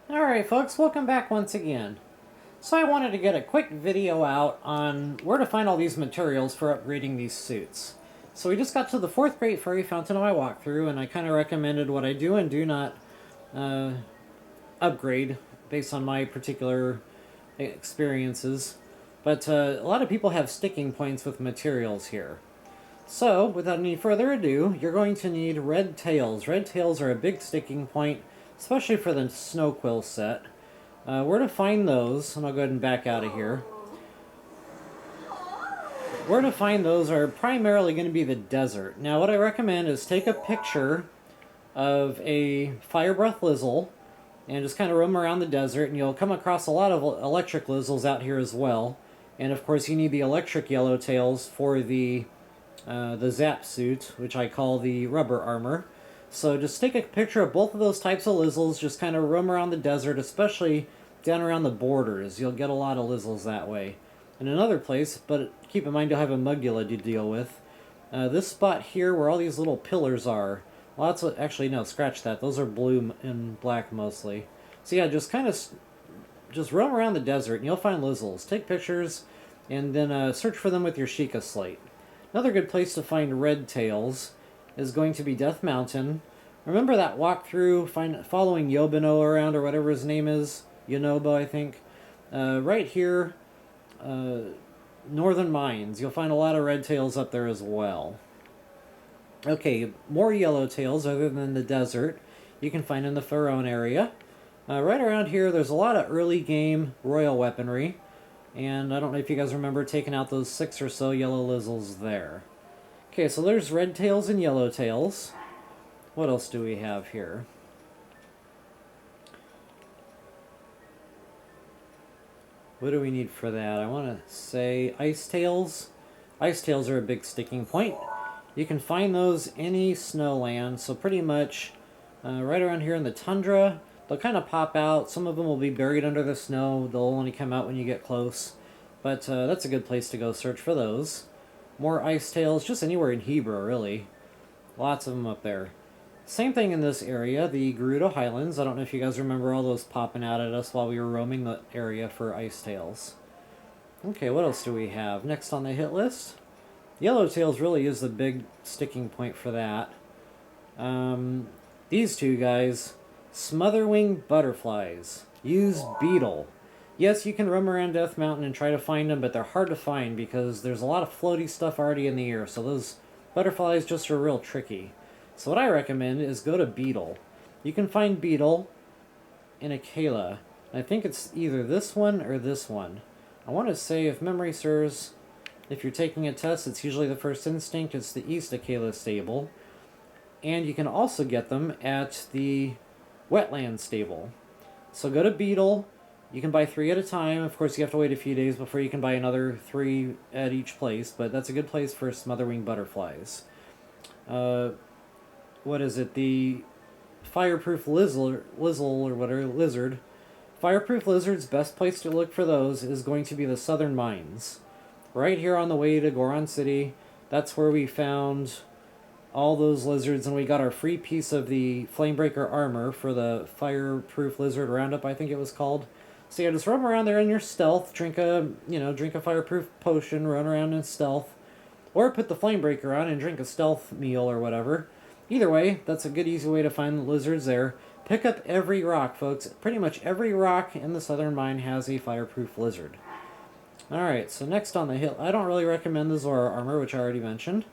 Alright folks, welcome back once again. So I wanted to get a quick video out on where to find all these materials for upgrading these suits. So we just got to the 4th Great Furry Fountain on my walkthrough, and I kind of recommended what I do and do not upgrade based on my particular experiences. But a lot of people have sticking points with materials here. So, without any further ado, you're going to need red tails. Red tails are a big sticking point, especially for the snow quill set. Where to find those, and I'll go ahead and back out of here. Where to find those are primarily going to be the desert. Now, what I recommend is take a picture of a Fireproof Lizal and just kind of roam around the desert, and you'll come across a lot of electric Lizals out here as well. And of course, you need the electric Yellowtails for the Zap suit, which I call the rubber armor. So just take a picture of both of those types of Lizals, just kind of roam around the desert, especially down around the borders. You'll get a lot of Lizals that way. And another place, but keep in mind you'll have a Mugula to deal with. This spot here where all these little pillars are, well, that's what, actually no, scratch that. Those are blue and black mostly. So yeah, just kind of just roam around the desert and you'll find Lizals. Take pictures and then search for them with your Sheikah slate. Another good place to find red tails is going to be Death Mountain. Remember that walkthrough following Yobino around, or whatever his name is? Yonoba, I think. Right here, Northern Mines. You'll find a lot of red tails up there as well. Okay, more yellowtails other than the desert you can find in the Pharaon area. Right around here, there's a lot of early game royal weaponry. And I don't know if you guys remember taking out those 6 or so yellow Lizals there. Okay, so there's red tails and yellowtails. What else do we have here? What do we need for that? I want to say ice tails. Ice tails are a big sticking point. You can find those any snowland, so pretty much right around here in the tundra. They'll kind of pop out. Some of them will be buried under the snow. They'll only come out when you get close. But that's a good place to go search for those. More ice tails, just anywhere in Hebra, really. Lots of them up there. Same thing in this area, the Gerudo Highlands. I don't know if you guys remember all those popping out at us while we were roaming the area for ice tails. Okay, what else do we have? Next on the hit list, Yellowtails really is the big sticking point for that. These two guys, Smotherwing Butterflies. Use Beetle. Yes, you can roam around Death Mountain and try to find them, but they're hard to find because there's a lot of floaty stuff already in the air, so those butterflies just are real tricky. So what I recommend is go to Beetle. You can find Beetle in Akela. I think it's either this one or this one. I want to say, if memory serves, if you're taking a test, it's usually the First Instinct. It's the East Akela stable. And you can also get them at the Wetland stable. So go to Beetle. You can buy 3 at a time. Of course, you have to wait a few days before you can buy another 3 at each place, but that's a good place for Smotherwing Butterflies. What is it? The Fireproof Lizard. Fireproof Lizards, best place to look for those is going to be the Southern Mines. Right here on the way to Goron City. That's where we found all those lizards, and we got our free piece of the Flamebreaker armor for the Fireproof Lizard Roundup, I think it was called. So yeah, just roam around there in your stealth, drink a fireproof potion, run around in stealth, or put the Flamebreaker on and drink a stealth meal or whatever. Either way, that's a good easy way to find the lizards there. Pick up every rock, folks. Pretty much every rock in the Southern Mine has a Fireproof Lizard. Alright, so next on the hill, I don't really recommend the Zora armor, which I already mentioned.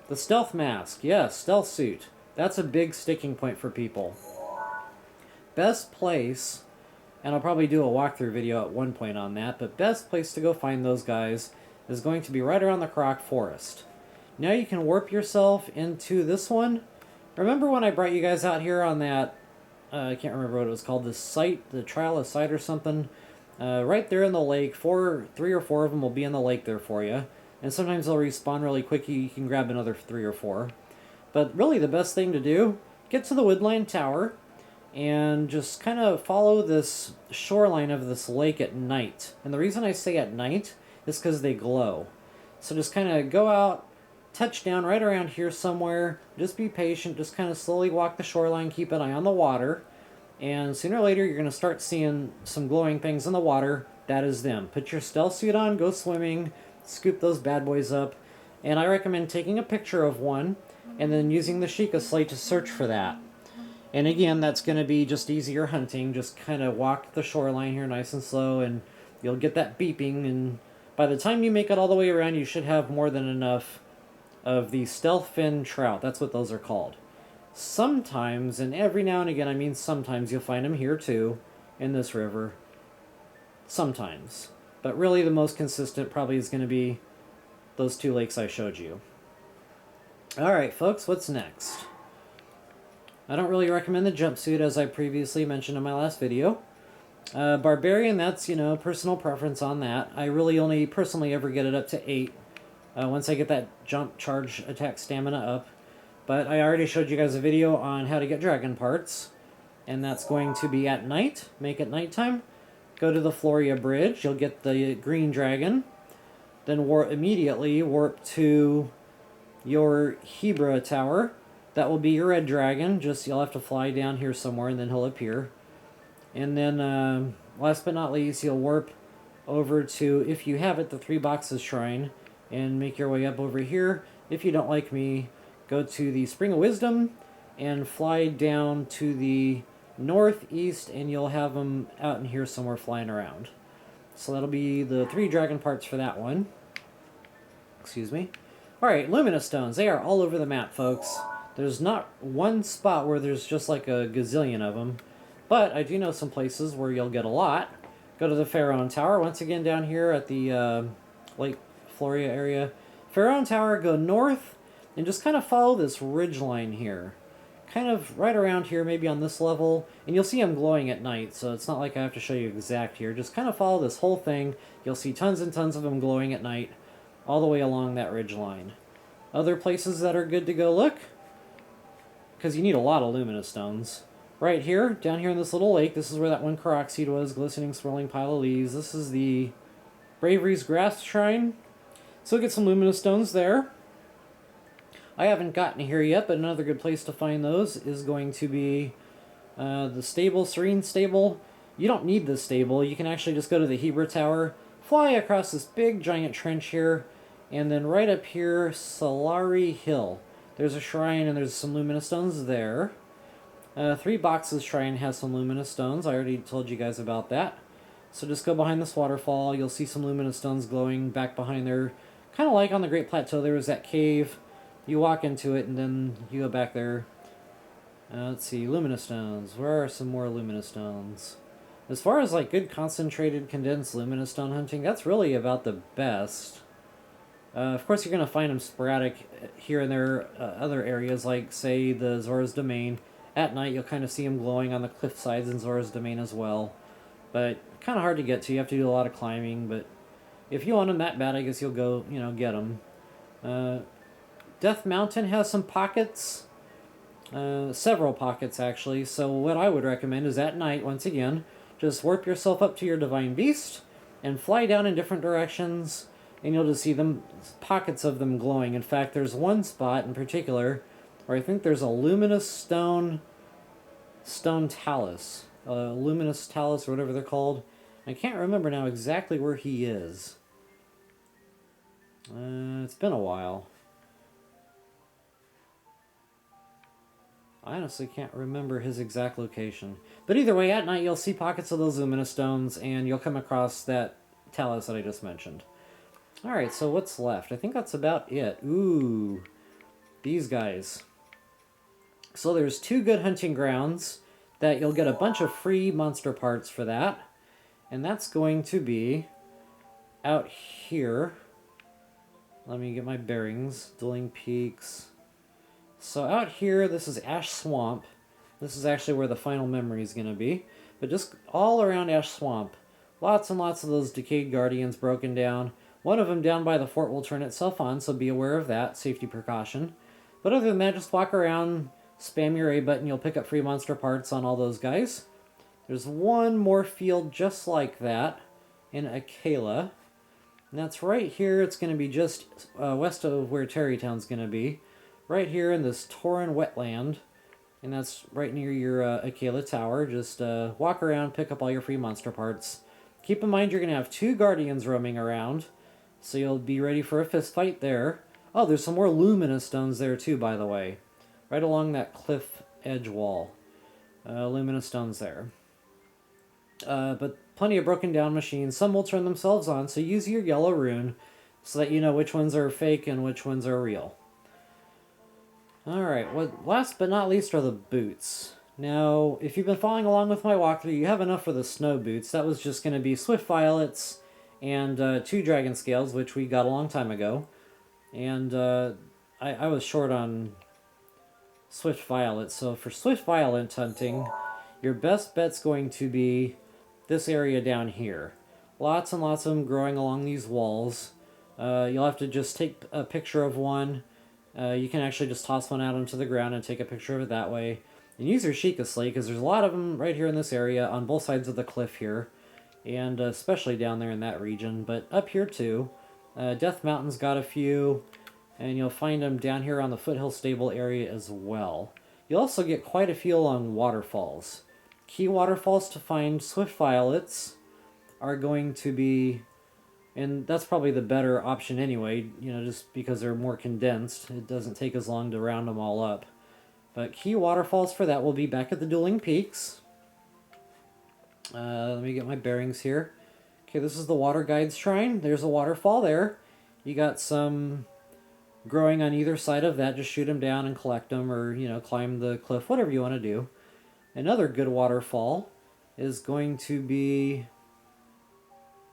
The Stealth Mask, yes, Stealth Suit. That's a big sticking point for people. Best place, and I'll probably do a walkthrough video at one point on that, but best place to go find those guys is going to be right around the Croc Forest. Now you can warp yourself into this one. Remember when I brought you guys out here on that, I can't remember what it was called, the site, the Trial of Sight or something? Right there in the lake, 3 or 4 of them will be in the lake there for you. And sometimes they'll respawn really quick, you can grab another 3 or 4. But really the best thing to do, get to the Woodline Tower, and just kind of follow this shoreline of this lake at night. And the reason I say at night is because they glow. So just kind of go out, touch down right around here somewhere, just be patient, just kind of slowly walk the shoreline, keep an eye on the water, And sooner or later, you're going to start seeing some glowing things in the water. That is them. Put your stealth suit on, go swimming, scoop those bad boys up. And I recommend taking a picture of one and then using the Sheikah slate to search for that. And again, that's going to be just easier hunting. Just kind of walk the shoreline here nice and slow, and you'll get that beeping. And by the time you make it all the way around, you should have more than enough of the Stealthfin Trout. That's what those are called. Sometimes, and every now and again, I mean sometimes, you'll find them here too, in this river. Sometimes. But really the most consistent probably is going to be those two lakes I showed you. Alright folks, what's next? I don't really recommend the jumpsuit, as I previously mentioned in my last video. Barbarian, that's, personal preference on that. I really only personally ever get it up to 8 once I get that jump, charge, attack, stamina up. But I already showed you guys a video on how to get dragon parts, and that's going to be at night. Make it nighttime. Go to the Floria Bridge. You'll get the green dragon. Then immediately warp to your Hebra Tower. That will be your red dragon. Just you'll have to fly down here somewhere, and then he'll appear. And then, last but not least, you'll warp over to, if you have it, the 3 Boxes Shrine, and make your way up over here. If you don't like me, go to the Spring of Wisdom and fly down to the northeast, and you'll have them out in here somewhere flying around. So that'll be the 3 dragon parts for that one. Excuse me. Alright, Luminous Stones. They are all over the map, folks. There's not one spot where there's just like a gazillion of them. But I do know some places where you'll get a lot. Go to the Pharaoh Tower. Once again, down here at the Lake Floria area. Pharaoh Tower, go north, and just kind of follow this ridge line here. Kind of right around here, maybe on this level. And you'll see them glowing at night, so it's not like I have to show you exact here. Just kind of follow this whole thing. You'll see tons and tons of them glowing at night, all the way along that ridge line. Other places that are good to go look, because you need a lot of Luminous Stones. Right here, down here in this little lake, this is where that one Karoxide was, glistening, swirling pile of leaves. This is the Bravery's Grass Shrine. So get some Luminous Stones there. I haven't gotten here yet, but another good place to find those is going to be the stable, Serene Stable. You don't need this stable. You can actually just go to the Hebra Tower, fly across this big giant trench here, and then right up here, Solari Hill. There's a shrine, and there's some Luminous Stones there. 3 Boxes Shrine has some Luminous Stones. I already told you guys about that. So just go behind this waterfall. You'll see some Luminous Stones glowing back behind there. Kind of like on the Great Plateau, there was that cave. You walk into it, and then you go back there. Let's see, Luminous Stones. Where are some more Luminous Stones? As far as like good concentrated condensed Luminous Stone hunting, that's really about the best. Of course, you're going to find them sporadic here and there, other areas, like, say, the Zora's Domain. At night, you'll kind of see them glowing on the cliff sides in Zora's Domain as well. But kind of hard to get to. You have to do a lot of climbing, but if you want them that bad, I guess you'll go, get them. Death Mountain has some pockets. Several pockets, actually. So what I would recommend is at night, once again, just warp yourself up to your Divine Beast and fly down in different directions, and you'll just see them, pockets of them glowing. In fact, there's one spot in particular where I think there's a Luminous Stone Talus. Luminous Talus, or whatever they're called. I can't remember now exactly where he is. It's been a while. I honestly can't remember his exact location. But either way, at night you'll see pockets of those Luminous Stones, and you'll come across that Talus that I just mentioned. Alright, so what's left? I think that's about it. Ooh, these guys. So there's 2 good hunting grounds that you'll get a bunch of free monster parts for that. And that's going to be out here. Let me get my bearings. Dueling Peaks. So out here, this is Ash Swamp. This is actually where the final memory is going to be. But just all around Ash Swamp, lots and lots of those Decayed Guardians broken down. One of them down by the fort will turn itself on, so be aware of that, safety precaution. But other than that, just walk around, spam your A button, you'll pick up free monster parts on all those guys. There's one more field just like that in Akela. And that's right here. It's going to be just west of where Terrytown's going to be. Right here in this Tauren wetland. and that's right near your Akela Tower. Just walk around, pick up all your free monster parts. Keep in mind you're going to have 2 Guardians roaming around, so you'll be ready for a fist fight there. Oh, there's some more Luminous Stones there too, by the way. Right along that cliff edge wall. Luminous Stones there. But plenty of broken down machines. Some will turn themselves on, so use your yellow rune so that you know which ones are fake and which ones are real. Alright, last but not least are the boots. Now, if you've been following along with my walkthrough, you have enough for the snow boots. That was just going to be Swift Violets and 2 Dragon Scales, which we got a long time ago. And I was short on Swift Violet, so for Swift Violet hunting, your best bet's going to be this area down here. Lots and lots of them growing along these walls. You'll have to just take a picture of one. You can actually just toss one out onto the ground and take a picture of it that way. And use your Sheikah Slate, because there's a lot of them right here in this area on both sides of the cliff here. And especially down there in that region, but up here too. Death Mountain's got a few, and you'll find them down here on the Foothill Stable area as well. You'll also get quite a few along waterfalls. Key waterfalls to find Swift Violets are going to be, and that's probably the better option anyway, you know, just because they're more condensed. It doesn't take as long to round them all up. But key waterfalls for that will be back at the Dueling Peaks. Let me get my bearings here. Okay, this is the Water Guide's Shrine. There's a waterfall there. You got some growing on either side of that. Just shoot them down and collect them, or, you know, climb the cliff, whatever you want to do. Another good waterfall is going to be...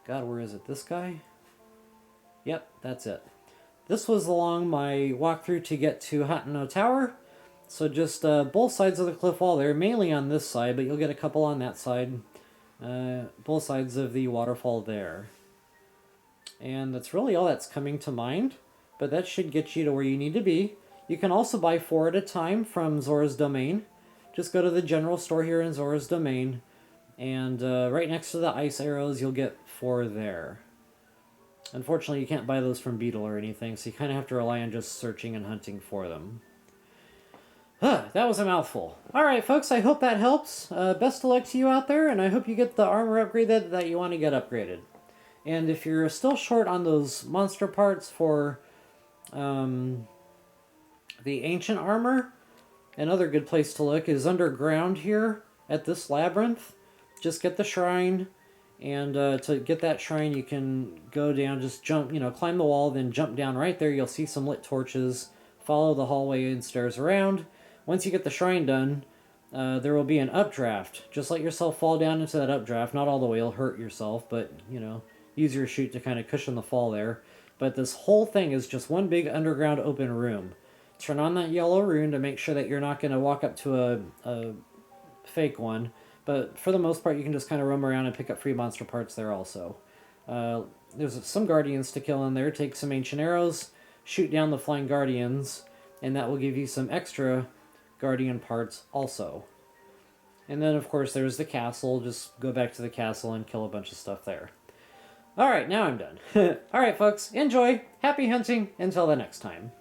God, where is it? This guy? Yep, that's it. This was along my walkthrough to get to Hateno Tower. So just both sides of the cliff wall there, mainly on this side, but you'll get a couple on that side. Both sides of the waterfall there. And that's really all that's coming to mind, but that should get you to where you need to be. You can also buy 4 at a time from Zora's Domain. Just go to the general store here in Zora's Domain, and right next to the ice arrows, you'll get 4 there. Unfortunately, you can't buy those from Beetle or anything, so you kind of have to rely on just searching and hunting for them. That was a mouthful. Alright, folks, I hope that helps. Best of luck to you out there, and I hope you get the armor upgrade that you want to get upgraded. And if you're still short on those monster parts for the ancient armor, another good place to look is underground here at this labyrinth. Just get the shrine, and to get that shrine you can go down, just jump, you know, climb the wall, then jump down right there. You'll see some lit torches. Follow the hallway and stairs around. Once you get the shrine done, there will be an updraft. Just let yourself fall down into that updraft. Not all the way, you'll hurt yourself, but, you know, use your chute to kind of cushion the fall there. But this whole thing is just one big underground open room. Turn on that yellow rune to make sure that you're not going to walk up to a fake one. But for the most part, you can just kind of roam around and pick up free monster parts there also. There's some guardians to kill in there. Take some ancient arrows, shoot down the flying guardians, and that will give you some extra guardian parts also. And then, of course, there's the castle. Just go back to the castle and kill a bunch of stuff there. Alright, now I'm done. Alright, folks, enjoy. Happy hunting. Until the next time.